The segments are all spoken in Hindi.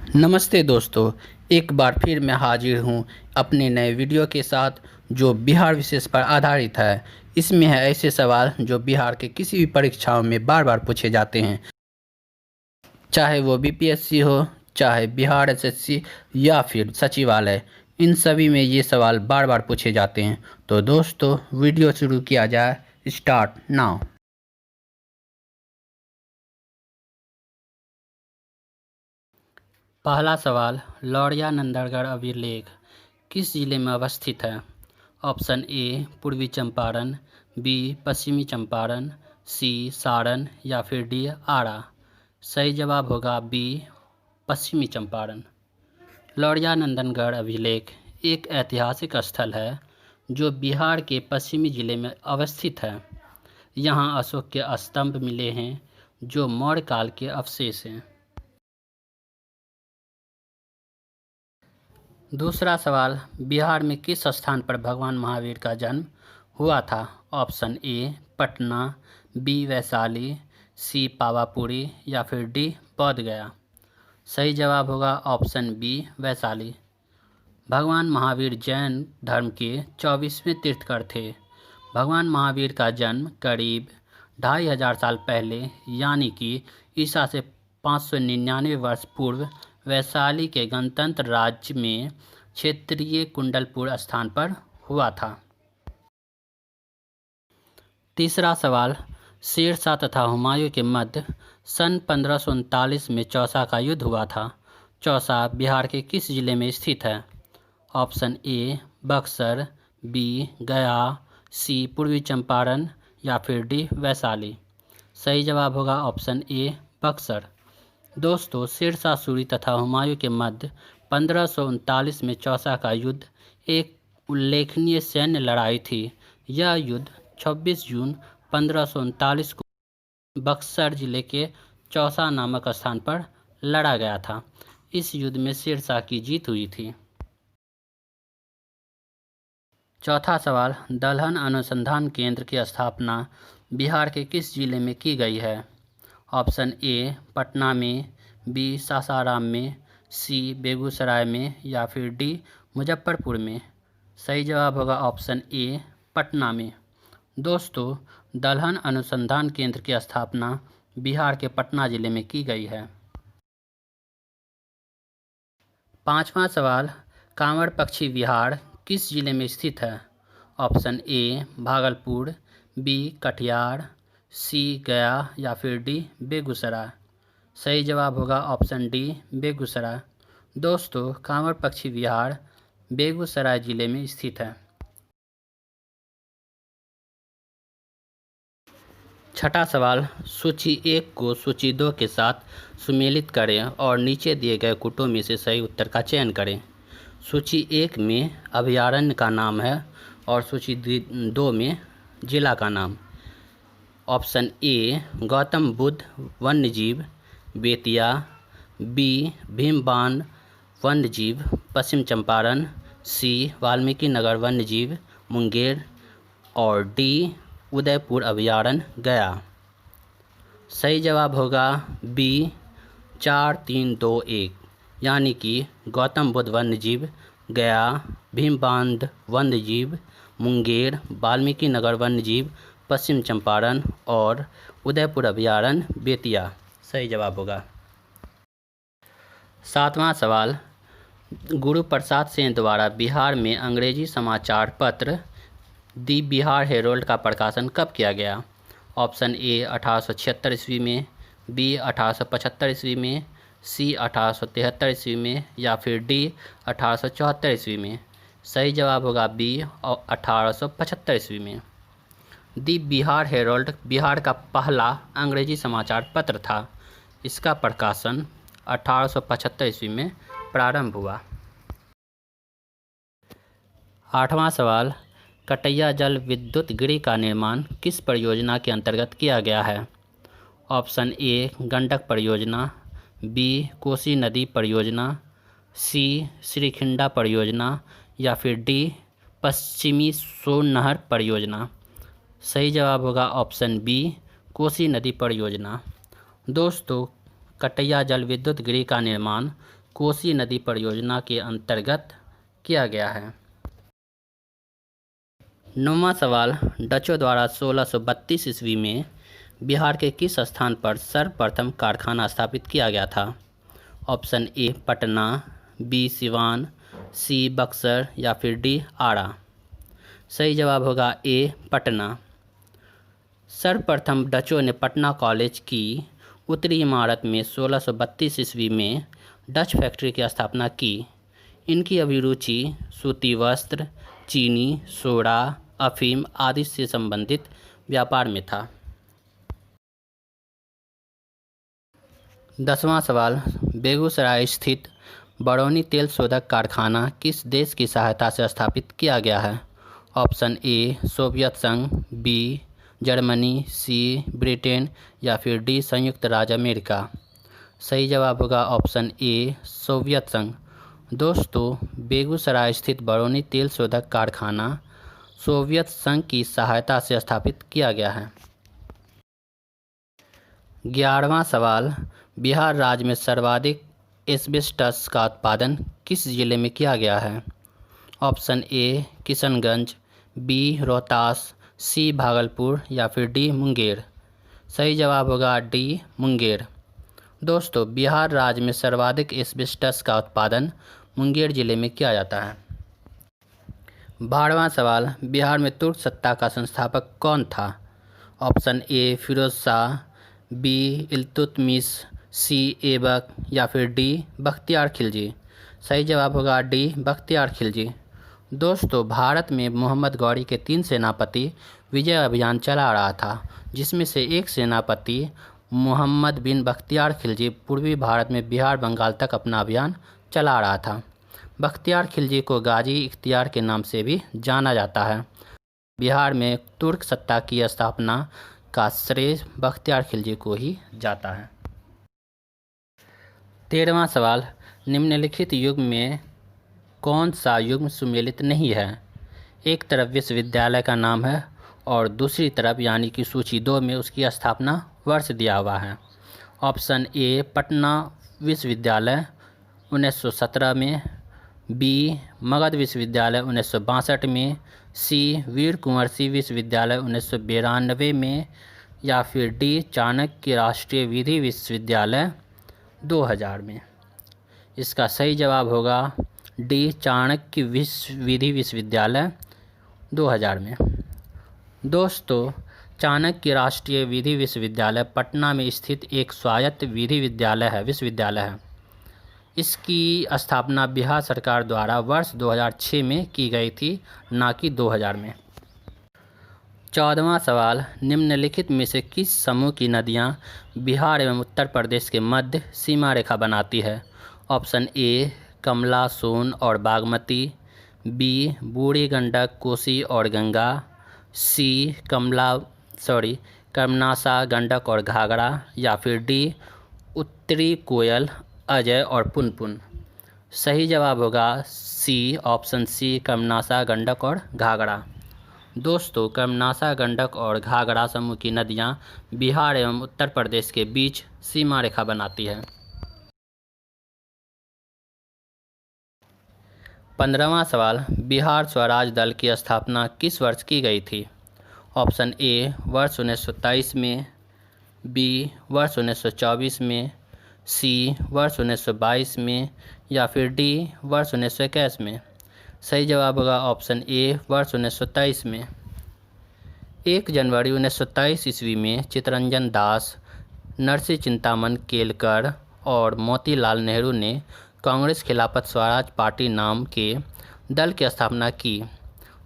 नमस्ते दोस्तों, एक बार फिर मैं हाजिर हूँ अपने नए वीडियो के साथ जो बिहार विशेष पर आधारित है। इसमें है ऐसे सवाल जो बिहार के किसी भी परीक्षाओं में बार बार पूछे जाते हैं, चाहे वो बीपीएससी हो, चाहे बिहार एसएससी या फिर सचिवालय। इन सभी में ये सवाल बार बार पूछे जाते हैं। तो दोस्तों, वीडियो शुरू किया जाए। Start now. पहला सवाल, लौरिया नंदनगढ़ अभिलेख किस जिले में अवस्थित है? ऑप्शन ए पूर्वी चंपारण, बी पश्चिमी चंपारण, सी सारण या फिर डी आरा। सही जवाब होगा बी पश्चिमी चंपारण। लौरिया नंदनगढ़ अभिलेख एक ऐतिहासिक स्थल है जो बिहार के पश्चिमी जिले में अवस्थित है। यहाँ अशोक के स्तंभ मिले हैं जो मौर्य काल के अवशेष हैं। दूसरा सवाल, बिहार में किस स्थान पर भगवान महावीर का जन्म हुआ था? Option A Patna, B Vaishali, C Pawapuri या फिर डी बोध गया। सही जवाब होगा ऑप्शन बी वैशाली। भगवान महावीर जैन धर्म के 24वें तीर्थंकर थे। भगवान महावीर का जन्म करीब 2500 साल पहले यानी कि ईसा से 599 वर्ष पूर्व वैशाली के गणतंत्र राज्य में क्षेत्रीय कुंडलपुर स्थान पर हुआ था। तीसरा सवाल, शेरशाह तथा हुमायूं के मध्य सन 1539 में चौसा का युद्ध हुआ था। चौसा बिहार के किस जिले में स्थित है? ऑप्शन ए बक्सर, बी गया, सी पूर्वी चंपारण या फिर डी वैशाली। सही जवाब होगा ऑप्शन ए बक्सर। दोस्तों, शेरशाह सूरी तथा हुमायूं के मध्य 1539 में चौसा का युद्ध एक उल्लेखनीय सैन्य लड़ाई थी। यह युद्ध 26 जून 1539 को बक्सर जिले के चौसा नामक स्थान पर लड़ा गया था। इस युद्ध में शेरशाह की जीत हुई थी। चौथा सवाल, दलहन अनुसंधान केंद्र की स्थापना बिहार के किस जिले में की गई है? ऑप्शन ए पटना में, बी सासाराम में, सी बेगूसराय में या फिर डी मुजफ्फरपुर में। सही जवाब होगा ऑप्शन ए पटना में। दोस्तों, दलहन अनुसंधान केंद्र की स्थापना बिहार के पटना जिले में की गई है। पांचवा सवाल, कांवड़ पक्षी विहार किस जिले में स्थित है? Option A Bhagalpur, B Katihar, C Gaya या फिर डी बेगूसराय। सही जवाब होगा ऑप्शन डी बेगूसराय। दोस्तों, कांवड़ पक्षी विहार बेगूसराय जिले में स्थित है। छठा सवाल, सूची 1 को सूची 2 के साथ सुमेलित करें और नीचे दिए गए कूटों में से सही उत्तर का चयन करें। सूची 1 में अभयारण्य का नाम है और सूची 2 में जिला का नाम। ऑप्शन ए गौतम बुद्ध वन्यजीव बेतिया, बी भीमबांध वन्यजीव पश्चिम चंपारण, सी वाल्मीकि नगर वन्यजीव मुंगेर और डी उदयपुर अभयारण्य गया। सही जवाब होगा बी 4 3 2 1 यानी कि गौतम बुद्ध वन्यजीव गया, भीमबांध वन्यजीव मुंगेर, वाल्मीकि नगर वन्यजीव पश्चिम चंपारण और उदयपुर अभयारण्य बेतिया। सही जवाब होगा। सातवां सवाल, गुरु प्रसाद सिंह द्वारा बिहार में अंग्रेजी समाचार पत्र दी बिहार हेरोल्ड का प्रकाशन कब किया गया? ऑप्शन ए 1876 ईस्वी में, बी 1875 ईस्वी में, सी 1873 ईस्वी में या फिर डी 1874 ईस्वी में। सही जवाब होगा बी 1875 ईस्वी में। दी बिहार हेरोल्ड बिहार का पहला अंग्रेजी समाचार पत्र था। इसका प्रकाशन 1875 ईस्वी में प्रारंभ हुआ। आठवां सवाल, कटैया जल विद्युत गृह का निर्माण किस परियोजना के अंतर्गत किया गया है? ऑप्शन ए गंडक परियोजना, बी कोसी नदी परियोजना, सी श्रीखिंडा परियोजना या फिर डी पश्चिमी सोन नहर परियोजना। सही जवाब होगा ऑप्शन बी कोसी नदी परियोजना। दोस्तों, कटैया जल विद्युत गृह का निर्माण कोसी नदी परियोजना के अंतर्गत किया गया है? 9वां सवाल, डचों द्वारा 1632 ईस्वी में बिहार के किस स्थान पर सर्वप्रथम कारखाना स्थापित किया गया था? Option A Patna, B Siwan, C Buxar या फिर डी आरा। सही जवाब होगा ए पटना। सर्वप्रथम डचों ने पटना कॉलेज की उत्तरी इमारत में 1632 ईस्वी में डच फैक्ट्री की स्थापना की। इनकी अभिरुचि सूती वस्त्र, चीनी, सोडा, अफीम आदि से संबंधित व्यापार में था। 10वां सवाल, बेगूसराय स्थित बरौनी तेल शोधक कारखाना किस देश की सहायता से स्थापित किया गया है? ऑप्शन ए सोवियत संघ, बी जर्मनी, सी ब्रिटेन या फिर डी संयुक्त राज्य अमेरिका। सही जवाब होगा ऑप्शन ए सोवियत संघ। दोस्तों, बेगूसराय स्थित बरौनी तेल शोधक कारखाना सोवियत संघ की सहायता से स्थापित किया गया है। 11वां सवाल, बिहार राज्य में सर्वाधिक एस्बेस्टस का उत्पादन किस जिले में किया गया है? Option A Kishanganj, B Rohtas, C Bhagalpur या फिर डी मुंगेर। सही जवाब होगा डी मुंगेर। दोस्तों, बिहार राज्य में सर्वाधिक एस्बेस्टस का उत्पादन मुंगेर जिले में किया जाता है। 12वां सवाल, बिहार में तुर्क सत्ता का संस्थापक कौन था? Option A Firoz Shah, B Iltutmish, C Aibak या फिर डी बख्तियार खिलजी। सही जवाब होगा डी बख्तियार खिलजी। दोस्तों, भारत में मोहम्मद गौरी के 3 सेनापति विजय अभियान चला रहा था, जिसमें से एक सेनापति मोहम्मद बिन बख्तियार खिलजी पूर्वी भारत में बिहार बंगाल तक अपना अभियान चला रहा था। बख्तियार खिलजी को गाजी इख्तियार के नाम से भी जाना जाता है। बिहार में तुर्क सत्ता की स्थापना का श्रेय बख्तियार खिलजी को ही जाता है। 13वां सवाल, निम्नलिखित युग में कौन सा युग्म सुमेलित नहीं है? एक तरफ विश्वविद्यालय का नाम है और दूसरी तरफ यानी कि सूची 2 में उसकी स्थापना वर्ष दिया हुआ है। ऑप्शन ए पटना विश्वविद्यालय 1917 में, बी मगध विश्वविद्यालय 1962 में, सी वीर कुंवर सिंह विश्वविद्यालय 1992 में या फिर डी चाणक्य राष्ट्रीय विधि विश्वविद्यालय 2000 में। इसका सही जवाब होगा डी चाणक्य विधि विश्वविद्यालय 2000 में। दोस्तों, चाणक्य राष्ट्रीय विधि विश्वविद्यालय पटना में स्थित एक स्वायत्त विधि विश्वविद्यालय है। इसकी स्थापना बिहार सरकार द्वारा वर्ष 2006 में की गई थी, ना कि 2000 में। 14वां सवाल, निम्नलिखित में से किस समूह की नदियां बिहार एवं उत्तर प्रदेश के मध्य सीमा रेखा बनाती है? ऑप्शन ए कमला, सोन और बागमती, बी बूढ़ी गंडक, कोसी और गंगा, सी कर्मनाशा, गंडक और घाघरा या फिर डी उत्तरी कोयल, अजय और पुनपुन। सही जवाब होगा C option C Karmanasha, Gandak और घाघरा। दोस्तों, कर्मनाशा, गंडक और घाघरा समूह की नदियां बिहार एवं उत्तर प्रदेश के बीच सीमा रेखा बनाती है। 15वां सवाल, बिहार स्वराज दल की स्थापना किस वर्ष की गई थी? ऑप्शन ए वर्ष 1923 में, बी वर्ष 1924 में, सी वर्ष 1922 में या फिर डी वर्ष 1921 में। सही जवाब होगा ऑप्शन ए वर्ष 1923 में। 1 जनवरी 1923 ईस्वी में चित्तरंजन दास, नरसिंह चिंतामन केलकर और मोतीलाल नेहरू ने कांग्रेस खिलाफत स्वराज पार्टी नाम के दल की स्थापना की,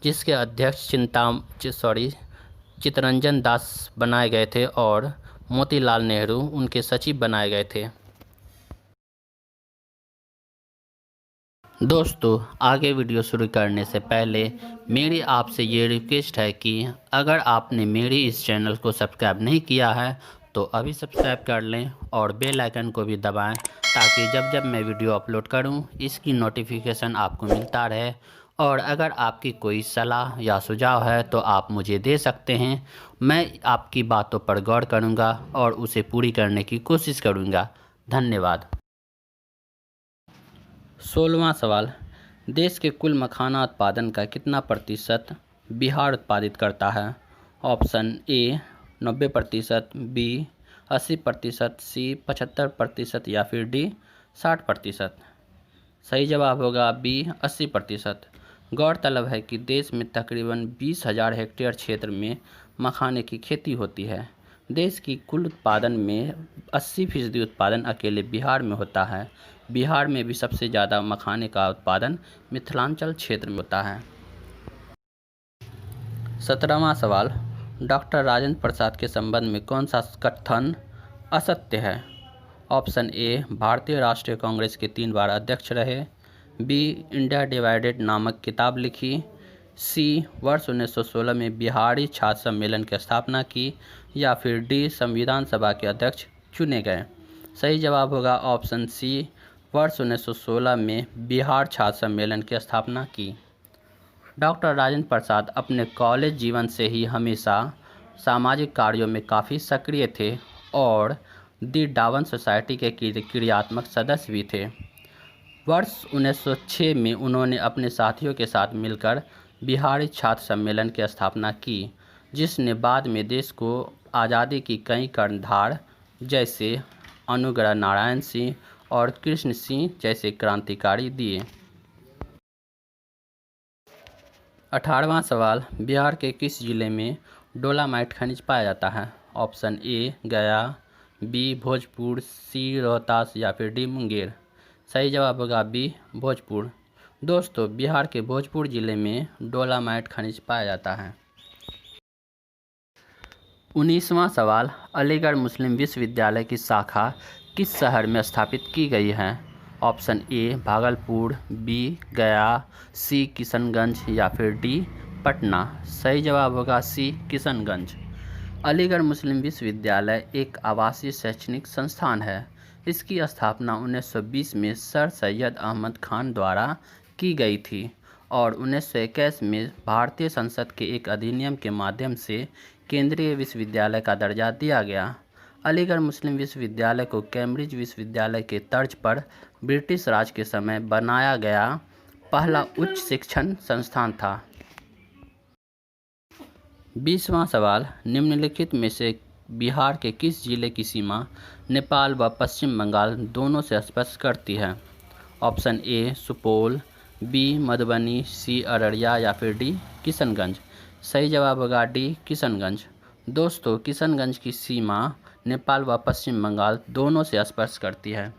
जिसके अध्यक्ष चित्तरंजन दास बनाए गए थे और मोतीलाल नेहरू उनके सचिव बनाए गए थे। दोस्तों, आगे वीडियो शुरू करने से पहले मेरी आपसे ये रिक्वेस्ट है कि अगर आपने मेरे इस चैनल को सब्सक्राइब नहीं किया है तो अभी सब्सक्राइब कर लें और बेल आइकन को भी दबाएं, ताकि जब जब मैं वीडियो अपलोड करूं इसकी नोटिफिकेशन आपको मिलता रहे। और अगर आपकी कोई सलाह या सुझाव है तो आप मुझे दे सकते हैं। मैं आपकी बातों पर गौर करूंगा और उसे पूरी करने की कोशिश करूंगा। धन्यवाद। 16वां सवाल, देश के कुल मखाना उत्पादन का कितना प्रतिशत बिहार उत्पादित करता है? ऑप्शन ए 90%, बी 80%, सी 75% या फिर डी 60%। सही जवाब होगा बी 80%। गौरतलब है कि देश में तकरीबन 20,000 हेक्टेयर क्षेत्र में मखाने की खेती होती है। देश की कुल उत्पादन में 80% उत्पादन अकेले बिहार में होता है। बिहार में भी सबसे ज़्यादा मखाने का उत्पादन मिथिलांचल क्षेत्र में होता है। 17वां सवाल, डॉक्टर राजेंद्र प्रसाद के संबंध में कौन सा कथन असत्य है? ऑप्शन ए भारतीय राष्ट्रीय कांग्रेस के 3 बार अध्यक्ष रहे, बी इंडिया डिवाइडेड नामक किताब लिखी, सी वर्ष 1916 में बिहारी छात्र सम्मेलन की स्थापना की, या फिर डी संविधान सभा के अध्यक्ष चुने गए। सही जवाब होगा ऑप्शन सी, वर्ष 1916 में बिहार छात्र सम्मेलन की स्थापना की। डॉक्टर राजेंद्र प्रसाद अपने कॉलेज जीवन से ही हमेशा सामाजिक कार्यों में काफ़ी सक्रिय थे और दी डावन सोसाइटी के क्रियात्मक सदस्य भी थे। वर्ष 1906 में उन्होंने अपने साथियों के साथ मिलकर बिहारी छात्र सम्मेलन की स्थापना की, जिसने बाद में देश को आज़ादी की कई कर्णधार जैसे अनुग्रह नारायण सिंह और कृष्ण सिंह जैसे क्रांतिकारी दिए। 18वां सवाल, बिहार के किस जिले में डोलामाइट खनिज पाया जाता है? ऑप्शन ए गया, बी भोजपुर, सी रोहतास या फिर डी मुंगेर। सही जवाब होगा बी भोजपुर। दोस्तों, बिहार के भोजपुर जिले में डोलामाइट खनिज पाया जाता है। 19वां सवाल, अलीगढ़ मुस्लिम विश्वविद्यालय की शाखा किस शहर में स्थापित की गई है? ऑप्शन ए भागलपुर, बी गया, सी किशनगंज या फिर डी पटना। सही जवाब होगा सी किशनगंज। अलीगढ़ मुस्लिम विश्वविद्यालय एक आवासीय शैक्षणिक संस्थान है। इसकी स्थापना 1920 में सर सैयद अहमद खान द्वारा की गई थी और 1921 में भारतीय संसद के एक अधिनियम के माध्यम से केंद्रीय विश्वविद्यालय का दर्जा दिया गया। अलीगढ़ मुस्लिम विश्वविद्यालय को कैम्ब्रिज विश्वविद्यालय के तर्ज पर ब्रिटिश राज के समय बनाया गया पहला उच्च शिक्षण संस्थान था। 20वां सवाल, निम्नलिखित में से बिहार के किस जिले की सीमा नेपाल व पश्चिम बंगाल दोनों से स्पर्श करती है? Option A Supaul, B Madhubani, C Araria या फिर डी किशनगंज। सही जवाब होगा डी किशनगंज। दोस्तों, किशनगंज की सीमा नेपाल व पश्चिम बंगाल दोनों से स्पर्श करती है।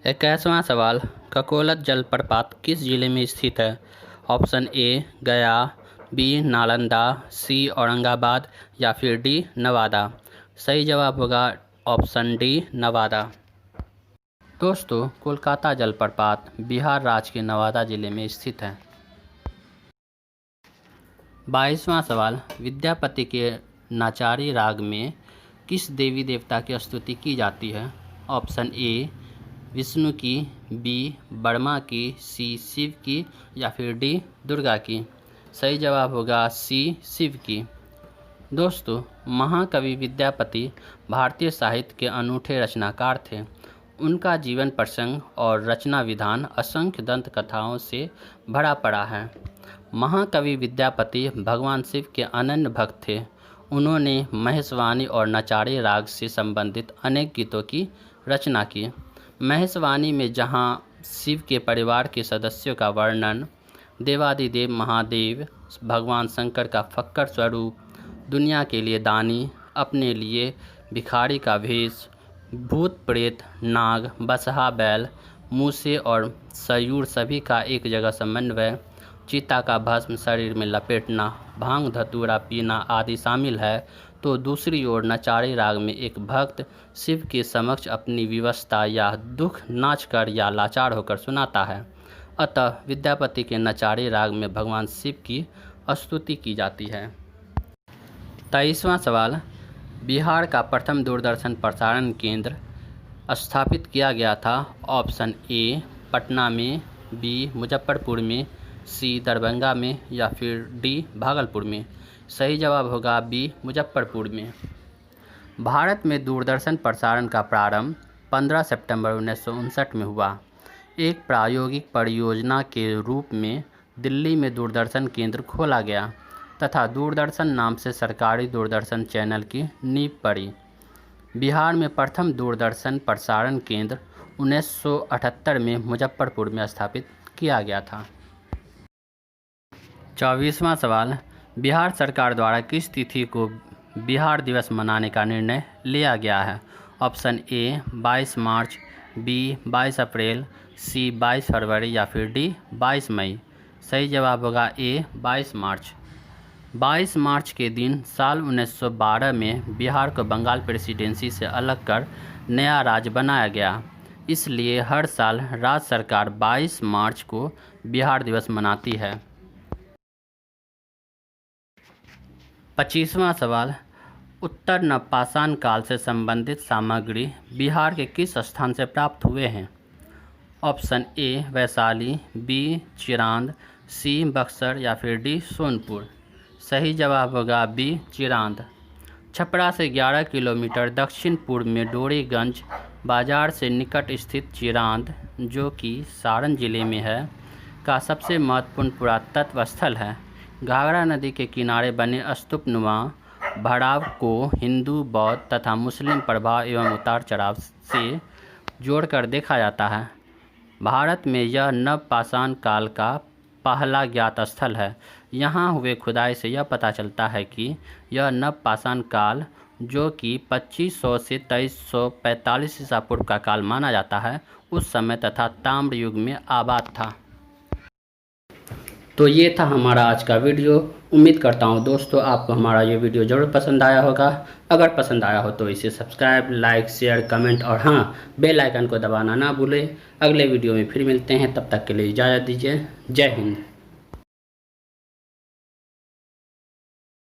21वां सवाल, ककोलत जलप्रपात किस जिले में स्थित है? ऑप्शन ए गया, बी नालंदा, सी औरंगाबाद या फिर डी नवादा। सही जवाब होगा ऑप्शन डी नवादा। दोस्तों, कोलकाता जलप्रपात बिहार राज्य के नवादा जिले में स्थित है। 22वां सवाल, विद्यापति के नाचारी राग में किस देवी देवता की स्तुति की जाती है? ऑप्शन ए विष्णु की, बी ब्रह्मा की, सी शिव की या फिर डी दुर्गा की। सही जवाब होगा सी शिव की। दोस्तों, महाकवि विद्यापति भारतीय साहित्य के अनूठे रचनाकार थे। उनका जीवन प्रसंग और रचना विधान असंख्य दंत कथाओं से भरा पड़ा है। महाकवि विद्यापति भगवान शिव के अनन्य भक्त थे। उन्होंने महेशवाणी और नचारी राग से संबंधित अनेक गीतों की रचना की। महेशवाणी में जहां शिव के परिवार के सदस्यों का वर्णन, देवादिदेव महादेव भगवान शंकर का फक्कर स्वरूप, दुनिया के लिए दानी, अपने लिए भिखारी का भेष, भूत प्रेत, नाग, बसहा बैल, मूसे और सयूर सभी का एक जगह समन्वय, चीता का भस्म शरीर में लपेटना, भांग धतूरा पीना आदि शामिल है, तो दूसरी ओर नचारी राग में एक भक्त शिव के समक्ष अपनी विवशता या दुख नाचकर या लाचार होकर सुनाता है। अतः विद्यापति के नचारी राग में भगवान शिव की स्तुति की जाती है। 23वां सवाल, बिहार का प्रथम दूरदर्शन प्रसारण केंद्र स्थापित किया गया था? ऑप्शन ए पटना में, बी मुजफ्फरपुर में, सी दरभंगा में या फिर डी भागलपुर में। सही जवाब होगा बी मुजफ्फरपुर में। भारत में दूरदर्शन प्रसारण का प्रारंभ 15 सितंबर 1959 में हुआ। एक प्रायोगिक परियोजना के रूप में दिल्ली में दूरदर्शन केंद्र खोला गया तथा दूरदर्शन नाम से सरकारी दूरदर्शन चैनल की नींव पड़ी। बिहार में प्रथम दूरदर्शन प्रसारण केंद्र 1978 में मुजफ्फरपुर में स्थापित किया गया था। 24वां सवाल, बिहार सरकार द्वारा किस तिथि को बिहार दिवस मनाने का निर्णय लिया गया है? ऑप्शन ए 22 मार्च, बी 22 अप्रैल, सी 22 फरवरी या फिर डी 22 मई। सही जवाब होगा ए 22 मार्च। 22 मार्च के दिन साल 1912 में बिहार को बंगाल प्रेसिडेंसी से अलग कर नया राज्य बनाया गया। इसलिए हर साल राज्य सरकार 22 मार्च को बिहार दिवस मनाती है। 25वां सवाल, उत्तर नवपाषाण काल से संबंधित सामग्री बिहार के किस स्थान से प्राप्त हुए हैं? Option A Vaishali, B Chirand, सी बक्सर या फिर डी सोनपुर। सही जवाब होगा बी चिरांद। छपरा से 11 किलोमीटर दक्षिण पूर्व में डोरीगंज बाजार से निकट स्थित चिरांद, जो कि सारण जिले में है, का सबसे महत्वपूर्ण पुरातत्व स्थल है। घाघरा नदी के किनारे बने स्तूपनुमा भराव को हिंदू, बौद्ध तथा मुस्लिम प्रभाव एवं उतार चढ़ाव से जोड़कर देखा जाता है। भारत में यह नवपाषाण काल का पहला ज्ञात स्थल है। यहाँ हुए खुदाई से यह पता चलता है कि यह नवपाषाण काल, जो कि 2500 से 2345 ईसा पूर्व का काल माना जाता है, उस समय तथा ताम्र युग में आबाद था। तो ये था हमारा आज का वीडियो। उम्मीद करता हूँ दोस्तों आपको हमारा ये वीडियो ज़रूर पसंद आया होगा। अगर पसंद आया हो तो इसे सब्सक्राइब, लाइक, शेयर, कमेंट और हाँ, बेल आइकन को दबाना ना भूलें। अगले वीडियो में फिर मिलते हैं, तब तक के लिए इजाज़त दीजिए। जय हिंद।